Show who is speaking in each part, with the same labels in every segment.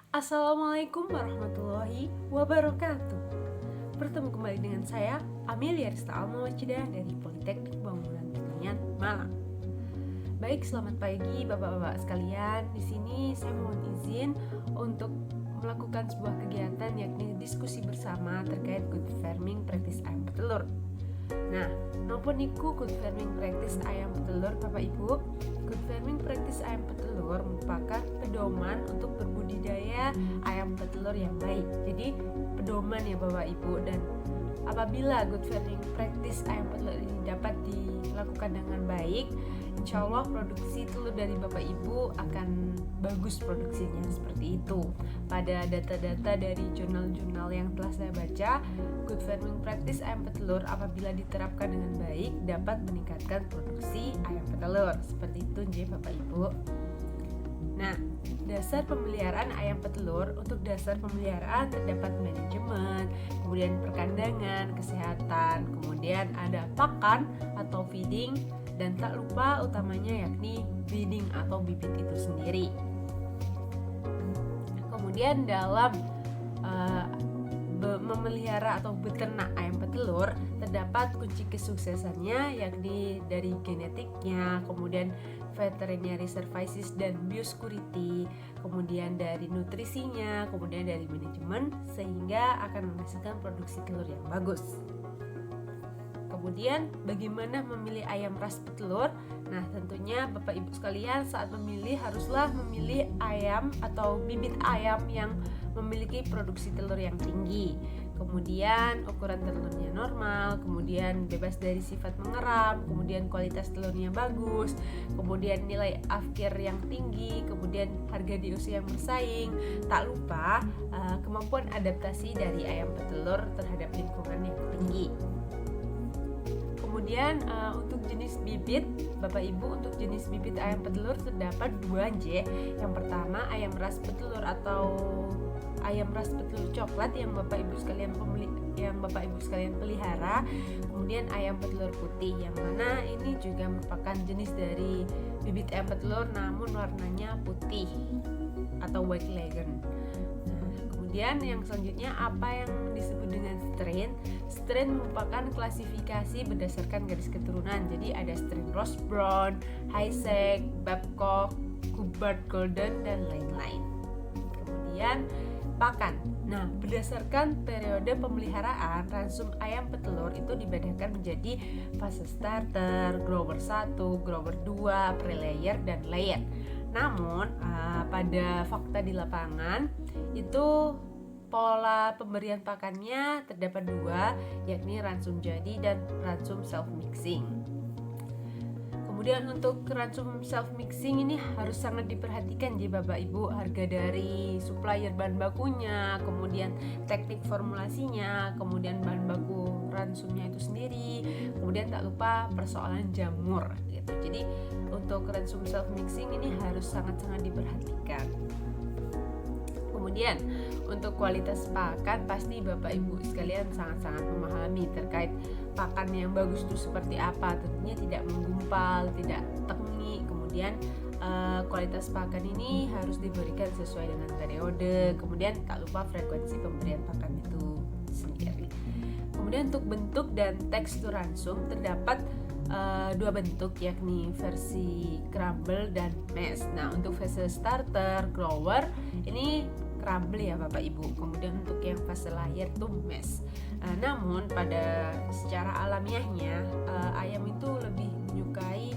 Speaker 1: Assalamualaikum warahmatullahi wabarakatuh. Bertemu kembali dengan saya Amelia Rista Almawacidah dari Politeknik Bangunan Pertanian Malang. Baik, selamat pagi Bapak-bapak sekalian. Di sini saya mohon izin untuk melakukan sebuah kegiatan yakni diskusi bersama terkait good farming practice ayam petelur. Nah, nopo niku good farming practice ayam petelur Bapak Ibu? Good farming practice ayam petelur merupakan pedoman untuk berbudidaya ayam petelur yang baik. Jadi pedoman ya Bapak Ibu, dan apabila good farming practice ayam petelur ini dapat dilakukan dengan baik, insya Allah produksi telur dari Bapak Ibu akan bagus produksinya seperti itu. Pada data-data dari jurnal-jurnal yang telah saya baca, good farming practice ayam petelur apabila diterapkan dengan baik dapat meningkatkan produksi ayam petelur. Seperti itu nggih Bapak Ibu. Nah, dasar pemeliharaan ayam petelur, untuk dasar pemeliharaan terdapat manajemen, kemudian perkandangan, kesehatan, kemudian ada pakan atau feeding, dan tak lupa utamanya yakni breeding atau bibit itu sendiri. Kemudian dalam memelihara atau beternak ayam petelur terdapat kunci kesuksesannya yakni dari genetiknya, kemudian veterinary services dan biosecurity, kemudian dari nutrisinya, kemudian dari manajemen, sehingga akan menghasilkan produksi telur yang bagus. Kemudian bagaimana memilih ayam ras petelur? Nah, tentunya Bapak Ibu sekalian saat memilih haruslah memilih ayam atau bibit ayam yang memiliki produksi telur yang tinggi. Kemudian ukuran telurnya normal, kemudian bebas dari sifat mengeram, kemudian kualitas telurnya bagus, kemudian nilai afkir yang tinggi, kemudian harga di usia yang bersaing. Tak lupa kemampuan adaptasi dari ayam petelur terhadap lingkungan yang tinggi. Kemudian untuk jenis bibit, Bapak Ibu, untuk jenis bibit ayam petelur terdapat 2J. Yang pertama ayam ras petelur atau ayam ras petelur coklat yang Bapak Ibu sekalian pelihara. Kemudian ayam petelur putih yang mana ini juga merupakan jenis dari bibit ayam petelur namun warnanya putih atau white leghorn. Kemudian yang selanjutnya apa yang disebut dengan strain? Strain merupakan klasifikasi berdasarkan garis keturunan. Jadi ada strain Ross Brown, Highsec, Babcock, Hubbard Golden, dan lain-lain. Kemudian pakan. Nah, berdasarkan periode pemeliharaan, ransum ayam petelur itu dibedakan menjadi fase starter, grower 1, grower 2, pre-layer, dan layer. Namun pada fakta di lapangan itu pola pemberian pakannya terdapat 2, yakni ransum jadi dan ransum self mixing. Kemudian untuk ransum self mixing ini harus sangat diperhatikan ya Bapak Ibu, harga dari supplier bahan bakunya, kemudian teknik formulasinya, kemudian bahan baku ransumnya itu sendiri, kemudian tak lupa persoalan jamur gitu. Jadi untuk ransum self mixing ini harus sangat-sangat diperhatikan. Kemudian untuk kualitas pakan pasti Bapak Ibu sekalian sangat-sangat memahami terkait pakan yang bagus itu seperti apa. Tentunya tidak menggumpal, tidak tengi. Kemudian kualitas pakan ini harus diberikan sesuai dengan periode. Kemudian tak lupa frekuensi pemberian pakan itu sendiri. Kemudian untuk bentuk dan tekstur ransum terdapat 2 bentuk, yakni versi crumble dan mash. Nah, untuk fase starter, grower ini crumble ya Bapak Ibu. Kemudian untuk yang fase layer itu mash. Namun pada secara alamiahnya ayam itu lebih menyukai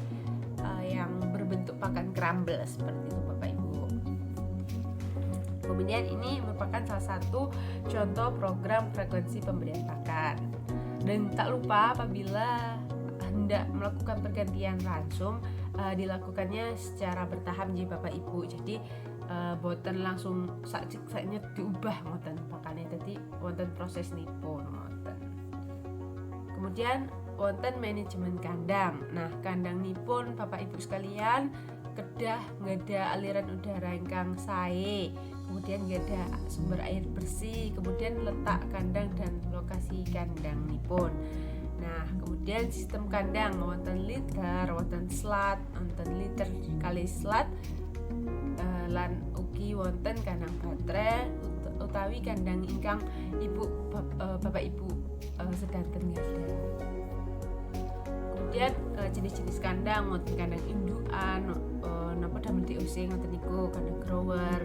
Speaker 1: yang berbentuk pakan crumble seperti itu Bapak Ibu. Kemudian ini merupakan salah satu contoh program frekuensi pemberian pakan. Dan tak lupa apabila hendak melakukan pergantian ransum dilakukannya secara bertahap ya Bapak Ibu. Jadi boten langsung saknya diubah ngoten pakannya, jadi wonten proses nipun ngoten. Kemudian wonten manajemen kandang. Nah, kandang nipun Bapak Ibu sekalian kedah nggada aliran udara ingkang sae, kemudian nggada sumber air bersih, kemudian letak kandang dan lokasi kandang nipun. Nah, kemudian sistem kandang wonten liter, wonten slat, wonten liter kali slat, lan ugi wonten kandang batre utawi kandang ingkang bapak ibu sedanten gadhah. Kemudian jenis-jenis kandang wonten kandang indukan napa damel DOC ngoten niku, kandang grower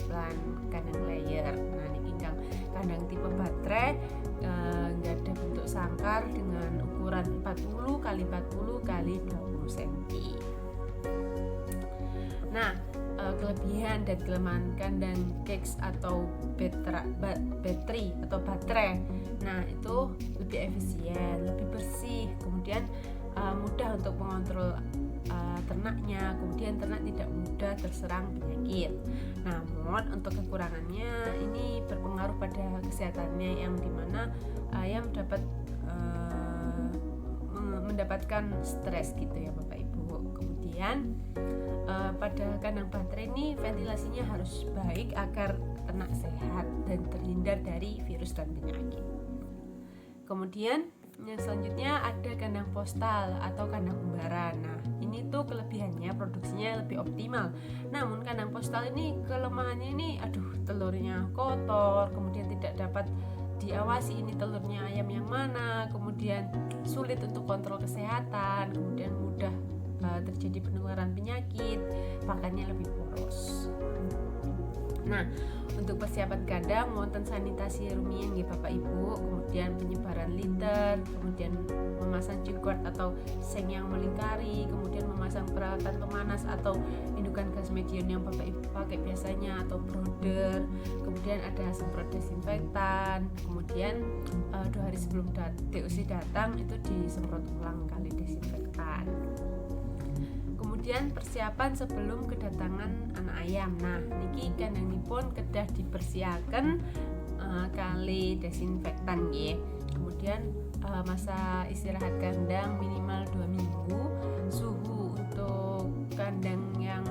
Speaker 1: lan kandang layer. Nah niki ingkang kandang tipe baterai ada bentuk sangkar dengan ukuran 40 x 40 x 20 cm. Nah, kelebihan dan kelemahan kandang cage atau battery atau baterai. Nah, itu lebih efisien, lebih bersih, kemudian mudah untuk mengontrol ternaknya, kemudian ternak tidak mudah terserang penyakit. Namun untuk kekurangannya ini berpengaruh pada kesehatannya, yang dimana ayam mendapatkan stres gitu ya Bapak Ibu. Kemudian pada kandang baterai ini ventilasinya harus baik agar ternak sehat dan terhindar dari virus dan penyakit. Kemudian yang selanjutnya ada kandang postal atau kandang umbaran. Nah, ini tuh kelebihannya produksinya lebih optimal. Namun kandang postal ini kelemahannya ini telurnya kotor, kemudian tidak dapat diawasi ini telurnya ayam yang mana, kemudian sulit untuk kontrol kesehatan, kemudian mudah terjadi penularan penyakit, pakannya lebih poros. Nah, untuk persiapan kandang wonten sanitasi rumiyin nggih Bapak Ibu, kemudian penyebaran litter, kemudian memasang jukot atau seng yang melingkari, kemudian memasang peralatan pemanas atau indukan gas medium yang Bapak Ibu pakai biasanya atau brooder, kemudian ada semprot desinfektan, kemudian 2 hari sebelum DOC datang itu disemprot ulang kali desinfektan. Kemudian persiapan sebelum kedatangan anak ayam. Nah, niki kandangipun kedah dibersihaken kali desinfektan nggih. Kemudian masa istirahat kandang minimal 2 minggu. Suhu untuk kandang yang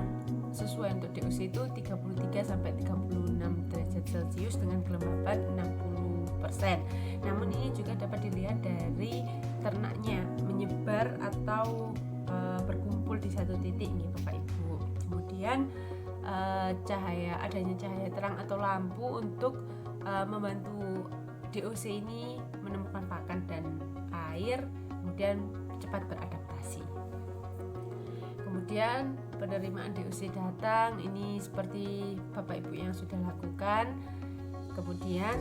Speaker 1: sesuai untuk DOC itu 33 sampai 36 derajat Celcius dengan kelembapan 60%. Namun ini juga dapat dilihat dari ternaknya menyebar atau berkumpul di satu titik nih Bapak Ibu. Kemudian adanya cahaya terang atau lampu untuk membantu DOC ini menemukan pakan dan air, kemudian cepat beradaptasi. Kemudian penerimaan DOC datang ini seperti Bapak Ibu yang sudah lakukan. Kemudian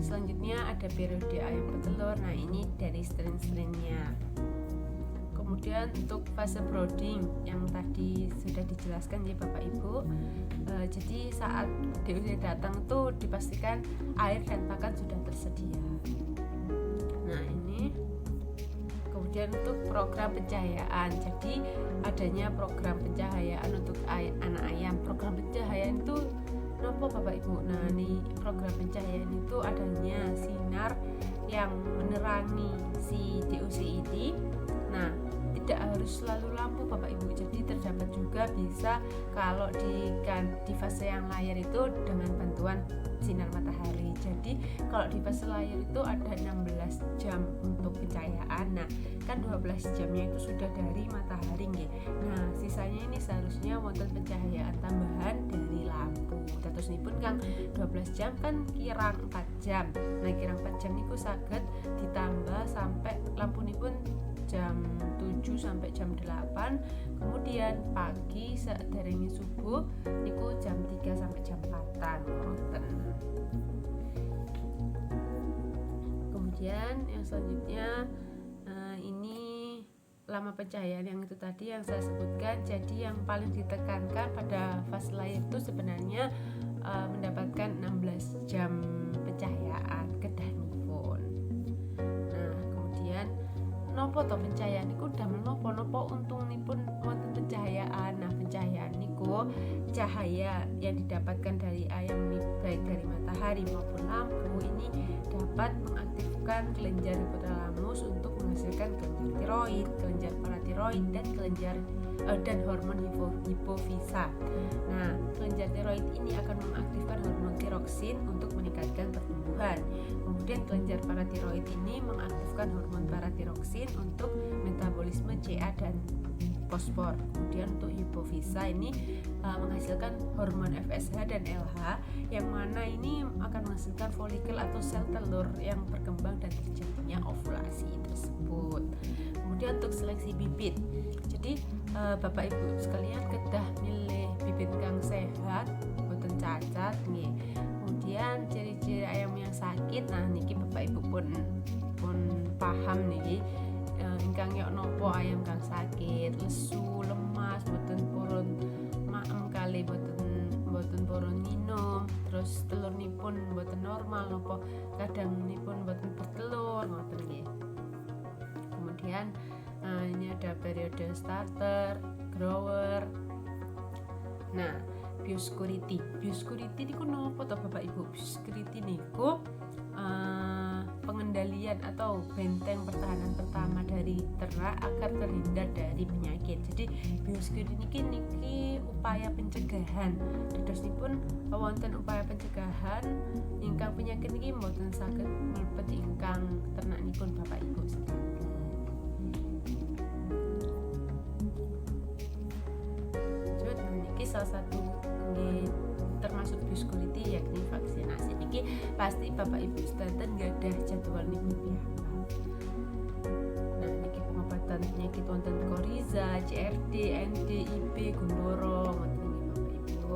Speaker 1: selanjutnya ada periode ayam petelur. Nah, ini dari strain-strainnya. Kemudian untuk fase brooding yang tadi sudah dijelaskan ya Bapak Ibu, jadi saat DOC datang tuh dipastikan air dan pakan sudah tersedia. Nah ini kemudian untuk program pencahayaan, jadi adanya program pencahayaan untuk anak ayam. Program pencahayaan itu nopo Bapak Ibu? Nah ini program pencahayaan itu adanya sinar yang menerangi si DOC ini. Nah tidak harus selalu lampu Bapak Ibu, jadi terdapat juga bisa kalau di fase yang layar itu dengan bantuan sinar matahari. Jadi kalau di fase layar itu ada 16 jam untuk pencahayaan. Nah kan 12 jamnya itu sudah dari matahari nggih. Nah sisanya ini seharusnya wonten pencahayaan tambahan dari lampu. Terus ini pun Kang 12 jam kan kirang 4 jam. Nah kirang 4 jam niku saged ditambah sampai lampu nipun jam 7 sampai jam 8, kemudian pagi saderenge subuh niku jam 3 sampai jam 4 ngoten. Kemudian yang selanjutnya ini lama pencahayaan yang itu tadi yang saya sebutkan. Jadi yang paling ditekankan pada fase layar itu sebenarnya mendapatkan 16 jam pencahayaan kedahnipun. Nah kemudian nopo to pencahayaan niku damel nopo untungipun wonten pencahayaan. Nah pencahayaan niku cahaya yang didapatkan dari ayam baik dari matahari maupun lampu ini dapat mengaktifkan kelenjar hipotalamus untuk menghasilkan kelenjar tiroid, kelenjar paratiroid dan hormon hipofisa. Nah, kelenjar tiroid ini akan mengaktifkan hormon tiroksin untuk meningkatkan pertumbuhan. Kemudian kelenjar paratiroid ini mengaktifkan hormon paratiroksin untuk metabolisme CA dan fosfor. Kemudian untuk hipofisa ini menghasilkan hormon FSH dan LH, yang mana ini akan menghasilkan folikel atau sel telur yang berkembang dan terjadinya ovulasi tersebut. Kemudian untuk seleksi bibit, jadi Bapak Ibu sekalian kedah milih bibit kang sehat, boten cacat nggih. Kemudian ciri-ciri ayam yang sakit, nah niki Bapak Ibu pun paham niki ingkang yok nopo ayam kang sakit, lesu, lemas, boten purun maem kali boten purun minum, terus telurnipun boten normal nopo kadangipun boten bertelur ngoten nggih. Kemudian ini ada periode starter, grower. Nah, biosecurity niku nopo to Bapak Ibu? Biosecurity niku pengendalian atau benteng pertahanan pertama dari ternak agar terhindar dari penyakit. Jadi biosecurity niki upaya pencegahan. Dadosipun wonten upaya pencegahan ingkang penyakit niki mboten saged mlebet ingkang ternakipun Bapak Ibu sekalian. Niki salah satu termasuk biosecurity yakni vaksinasi. Niki pasti Bapak Ibu sedanten gadah jadwal nipun piyambak. Nah, niki pengobatan penyakit wonten Koriza, CRD, ND, IB, Gundoro ngoten nggih Bapak Ibu.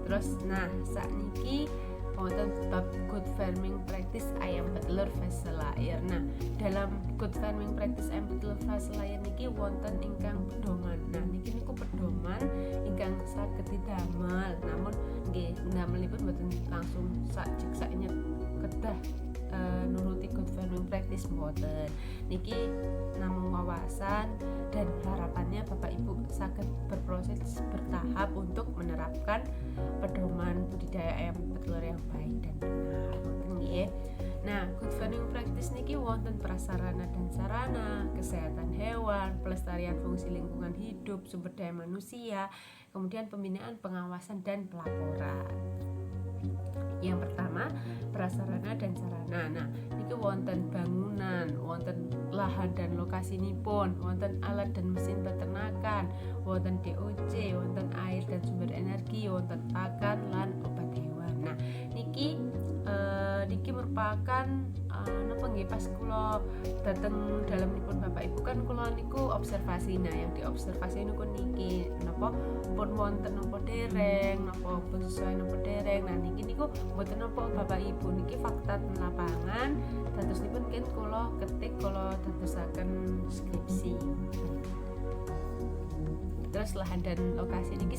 Speaker 1: Terus nah sakniki wonten bab good farming practice ayam petelur fase layar. Nah, dalam good farming practice ayam petelur fase layar niki wonten ingkang pedoman. Nah, niki niku pedoman ingkang saged didamel. Namun nggih damelipun mboten langsung saknya kedah nuruti good farming practice mboten. Niki namung wawasan dan harapannya Bapak Ibu saged berproses bertahap untuk menerapkan pedoman budidaya ayam petelur yang baik dan benar. Ngoten nggih. Nah, good farming practice niki wonten prasarana dan sarana, kesehatan hewan, pelestarian fungsi lingkungan hidup, sumber daya manusia, kemudian pembinaan, pengawasan dan pelaporan. Yang pertama, prasarana dan sarana. Nah, niki wonten bangunan, wonten lahan dan lokasinipun, wonten alat dan mesin peternakan, wonten DOC, wonten air dan sumber energi, wonten pakan lan obat hewan. Nah, niki merupakan napa nggih pas kula dateng dalemipun Bapak Ibu kan kula niku observasi. Nah, yang diobservasi niku niki napa pun wonten napa dereng, napa sesuai napa dereng. Nah, niki niku mboten napa Bapak Ibu niki fakta ten lapangan dadosipun ken kula ketik kula dadosaken skripsi. Terus lahan dan lokasi niki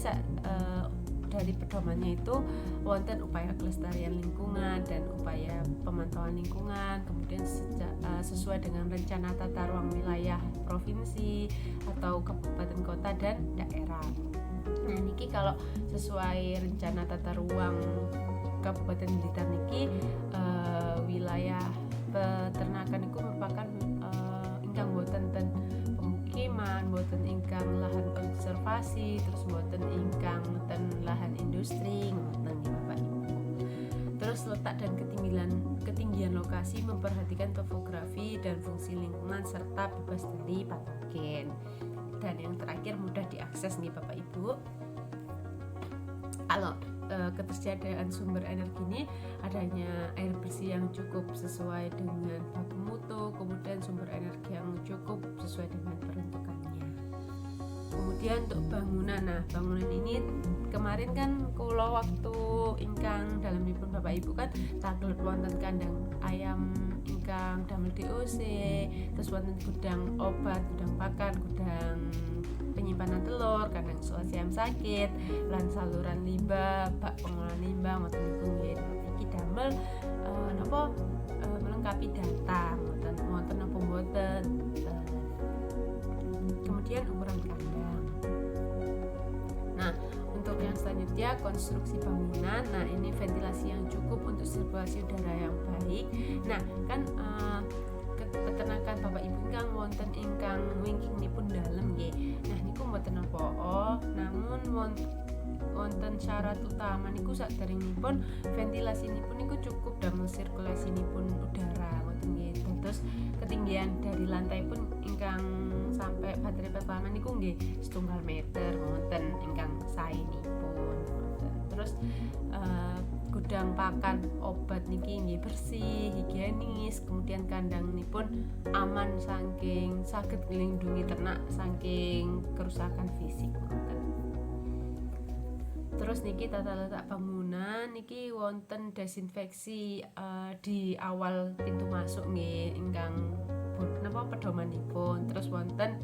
Speaker 1: dari pedomannya itu wonten upaya kelestarian lingkungan dan upaya pemantauan lingkungan, kemudian sesuai dengan rencana tata ruang wilayah provinsi atau kabupaten kota dan daerah. Nah, niki kalau sesuai rencana tata ruang Kabupaten Blitar niki wilayah peternakan itu merupakan ingkang boten ten pemukiman, boten ingkang lahan konservasi, terus boten ingkang ten lahan industri ngoten nggih Bapak Ibu. Terus letak dan ketinggian lokasi memperhatikan topografi dan fungsi lingkungan serta bebas dari patogen. Dan yang terakhir mudah diakses nih Bapak Ibu. Kalau ketersediaan sumber energi ini adanya air bersih yang cukup sesuai dengan baku mutu, kemudian sumber energi yang cukup sesuai dengan peruntukannya. Kemudian untuk bangunan, nah bangunan ini kemarin kan kula waktu ingkang dalemipun Bapak Ibu kan tagelut wonten kandang ayam ingkang damel DOC, terus wonten gudang obat, gudang pakan, gudang penyimpanan telur, kandang isolasi ayam sakit, lan saluran limbah, bak pengolahan limbah, ngoten niku nggih. Iki damel napa melengkapi data, wonten napa mboten. Kemudian ukuran kandang. Nah, untuk yang selanjutnya konstruksi bangunan. Nah, ini ventilasi yang cukup untuk sirkulasi udara yang baik. Nah, kan peternakan Bapak Ibu kang wonten ingkang wingking nipun dalem nggih. Nah, niku mboten napa namun wonten syarat utama niku saderengipun ventilasinipun niku cukup damel sirkulasinipun udara ngoten nggih. Terus ketinggian dari lantai pun ingkang sampai baterai pertama niku nggih 1,5 meter ngoten ingkang saenipun. Terus gudang pakan obat niki nggih bersih, higienis, kemudian kandangipun aman saking saged nglindungi ternak saking kerusakan fisik ngoten. Terus niki tata letak bangunan niki wonten desinfeksi di awal pintu masuk nggih ingkang napa pedomanipun. Terus wonten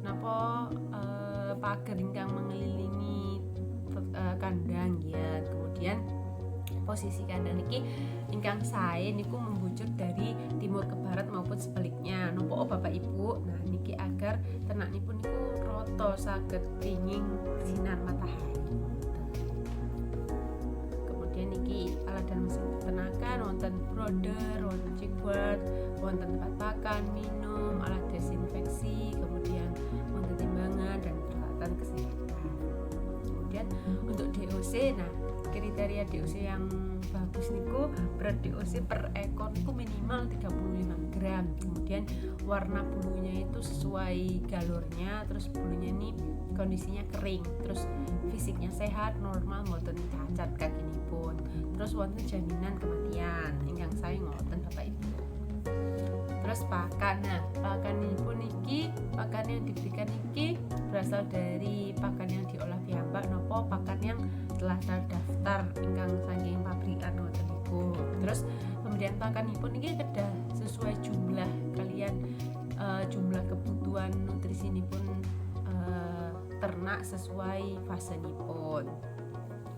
Speaker 1: napa pagar ingkang mengelilingi kandang ya. Kemudian posisi kandang niki ingkang sae niku membujur dari timur ke barat maupun sebaliknya. Nopo Bapak Ibu? Nah niki agar ternaknipun niku rata saged kenging sinar matahari. Kemudian niki alat dan mesin peternakan wonten brooder, wonten chickboard, wonten tempat pakan, minum, alat desinfeksi, kemudian wonten timbangan dan peralatan kesehatan. Kemudian untuk DOC, nah kriteria DOC yang bagus niku berat DOC per ekor niku minimal 35 gram. Kemudian warna bulunya itu sesuai galurnya, terus bulunya ini kondisinya kering, terus fisiknya sehat, normal, mboten cacat kakinipun. Terus wonten jaminan kematian ingkang sae ngoten Bapak Ibu. Terus pakan, nah pakanipun niki, pakan yang diberikan niki berasal dari pakan yang diolah piyambak nopo pakan yang telah terdaftar ingkang saking pabrikan ngoten niku. Terus kemudian pakanipun niki kedah sesuai jumlah kalian jumlah kebutuhan nutrisinipun ternak sesuai fasenipun.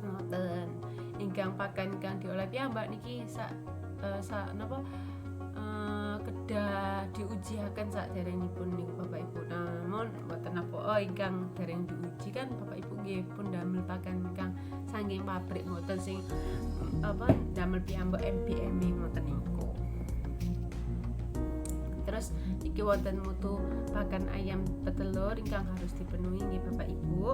Speaker 1: Ngoten. Ingkang pakan ingkang diolah piyambak niki napa kedah diujiaken saderengipun niku Bapak Ibu. Namun mboten napa ingkang dereng diuji kan Bapak Ibu nggih pun damel pakan ingkang saking pabrik ngoten sing damel piyambak MBM ngoten niku. Terus iki wonten mutu pakan ayam petelur ingkang harus dipenuhi nggih Bapak Ibu.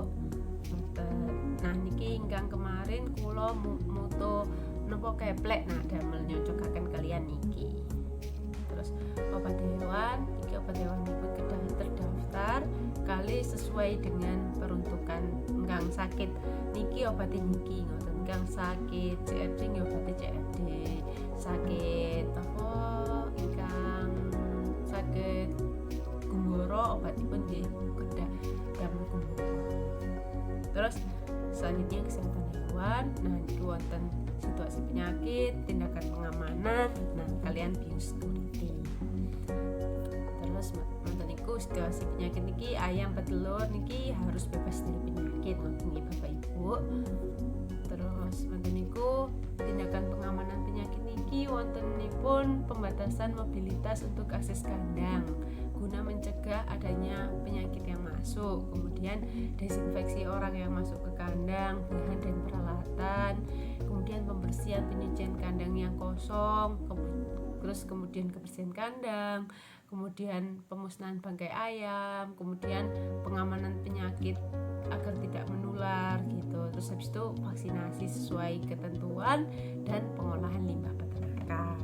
Speaker 1: Nah niki ingkang kemarin kula mutu napa keplek, nah damel nyocokaken kalian niki. Terus obat hewan, iki obat hewanipun kedah terdaftar kali sesuai dengan peruntukan ingkang sakit niki obate niki ngoten. Ingkang sakit CFD nggih obate CFD, sakit apa ingkang sakit gumboro obatipun nggih kedah damel gumboro. Terus selanjutnya kesehatan hewan. Nah niki wonten situasi penyakit, tindakan pengamanan, nah kalian biosecurity. Terus wonten niku situasi penyakit niki ayam petelur niki harus bebas dari penyakit ngoten nggih Bapak Ibu. Terus wonten niku tindakan pengamanan penyakit niki wontenipun pembatasan mobilitas untuk akses kandang guna mencegah adanya penyakit yang masuk. Kemudian desinfeksi orang yang masuk ke kandang, bahan dan peralatan, kemudian pembersihan penyucian kandang yang kosong, terus kemudian kebersihan kandang, kemudian pemusnahan bangkai ayam, kemudian pengamanan penyakit agar tidak menular gitu. Terus habis itu vaksinasi sesuai ketentuan dan pengolahan limbah peternakan.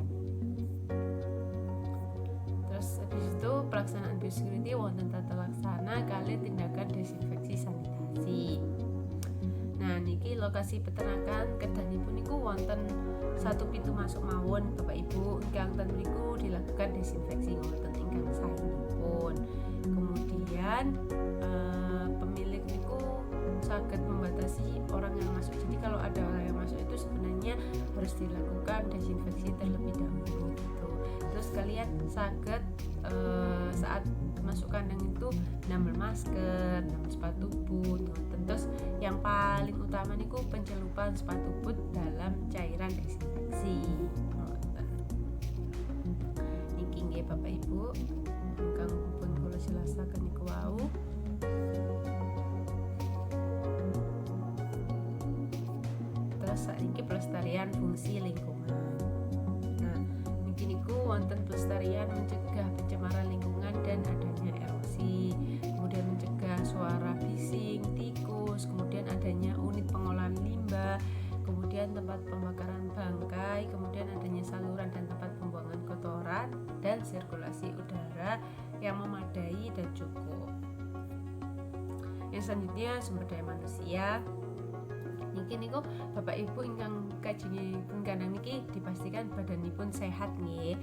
Speaker 1: Terus habis itu pelaksanaan biosecurity wonten tata laksana kali tindakan desinfeksi sanitasi. Nah niki lokasi peternakan kedahipun niku wonten satu pintu masuk mawon Bapak Ibu. Ingkang ten niku dilakukan desinfeksi wonten ingkang saenipun. Kemudian pemilik niku saged membatasi orang yang masuk. Jadi kalau ada orang yang masuk itu sebenarnya harus dilakukan desinfeksi terlebih dahulu gitu. Terus kalian saged saat masuk kandang itu nambel masker, nambel sepatu boot. Terus yang paling utama niku pencelupan sepatu boot dalam cairan desinfeksi. Niki nggih Bapak Ibu, ingkang pun kula jelasaken niku wau. Terus saiki pelestarian fungsi lingkungan. Nah, niki niku wonten pelestarian mencegah pencemaran lingkungan dan adanya erosi, kemudian mencegah suara bising, tikus, kemudian adanya unit pengolahan limbah, kemudian tempat pembakaran bangkai, kemudian adanya saluran dan tempat pembuangan kotoran, dan sirkulasi udara yang memadai dan cukup. Yang selanjutnya sumber daya manusia. Niki niku Bapak Ibu ingkang kajengipun kandhang niki dipastikan badanipun sehat nggih.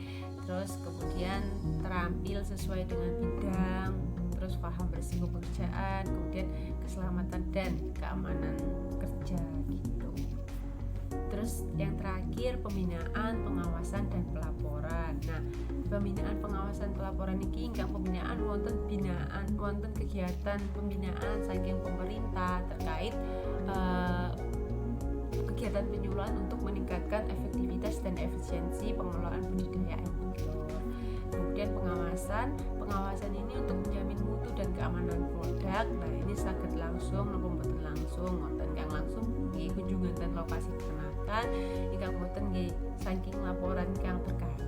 Speaker 1: Terus kemudian terampil sesuai dengan bidang, terus paham berisiko pekerjaan, kemudian keselamatan dan keamanan kerja gitu. Terus yang terakhir pembinaan, pengawasan dan pelaporan. Nah, pembinaan, pengawasan, pelaporan niki ingkang pembinaan wonten kegiatan pembinaan saking pemerintah terkait kegiatan penyuluhan untuk meningkatkan efektivitas dan efisiensi pengelolaan budidaya ayam petelur. Kemudian pengawasan ini untuk menjamin mutu dan keamanan produk. Nah, ini saged langsung napa mboten langsung, wonten kang langsung nggih kunjungan dan lokasi peternakan, ingkang boten nggih saking laporan kang berkala.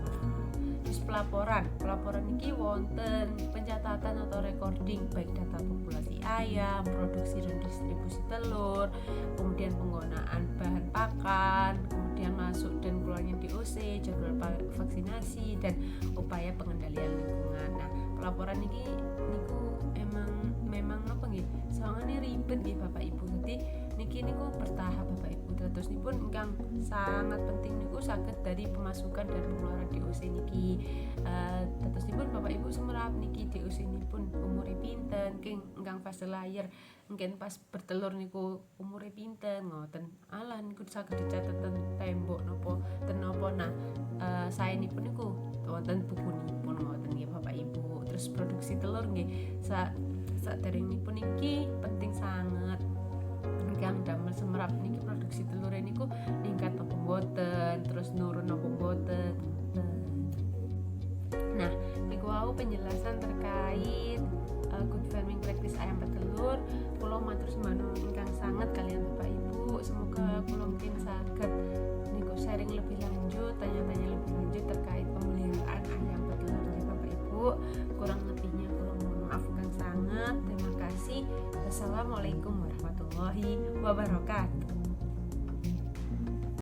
Speaker 1: Terus pelaporan niki wonten pencatatan atau recording baik data populasi ayam, produksi dan distribusi telur, kemudian penggunaan bahan pakan, kemudian masuk dan keluarnya DOC, jadwal vaksinasi dan upaya pengendalian lingkungan. Nah, pelaporan niki niku memang napa nggih? Sawangane ribet nggih Bapak Ibu. Dadi niki niku bertahap Bapak Ibu. Terus nipun ingkang sangat penting niku saged dari pemasukan dan pengeluaran DOC niki. Terus nipun Bapak Ibu semerap niki DOC nipun umure pinten, ingkang fase layar mungkin pas bertelur niku umure pinten ngoten. Alah niku saged dicatet ten tembok napa ten napa. Nah, saenipun niku wonten bukunipun ngoten nggih Bapak Ibu. Terus produksi telur nggih saderengipun niki penting sanget. Ingkang damel semerap niki produksi telur niku ningkat apa mboten, terus nurun apa mboten. Nah, niku wau penjelasan terkait good farming practice ayam petelur. Kula matur sembah ingkang sanget kalian Bapak Ibu. Semoga kula mungkin saged niku sharing lebih lanjut, tanya-tanya lebih lanjut terkait pemeliharaan ayam petelur ya Bapak Ibu. Kurang lebihnya kula mohon maaf ingkang sanget. Terima kasih. Wassalamualaikum warahmatullahi wabarakatuh.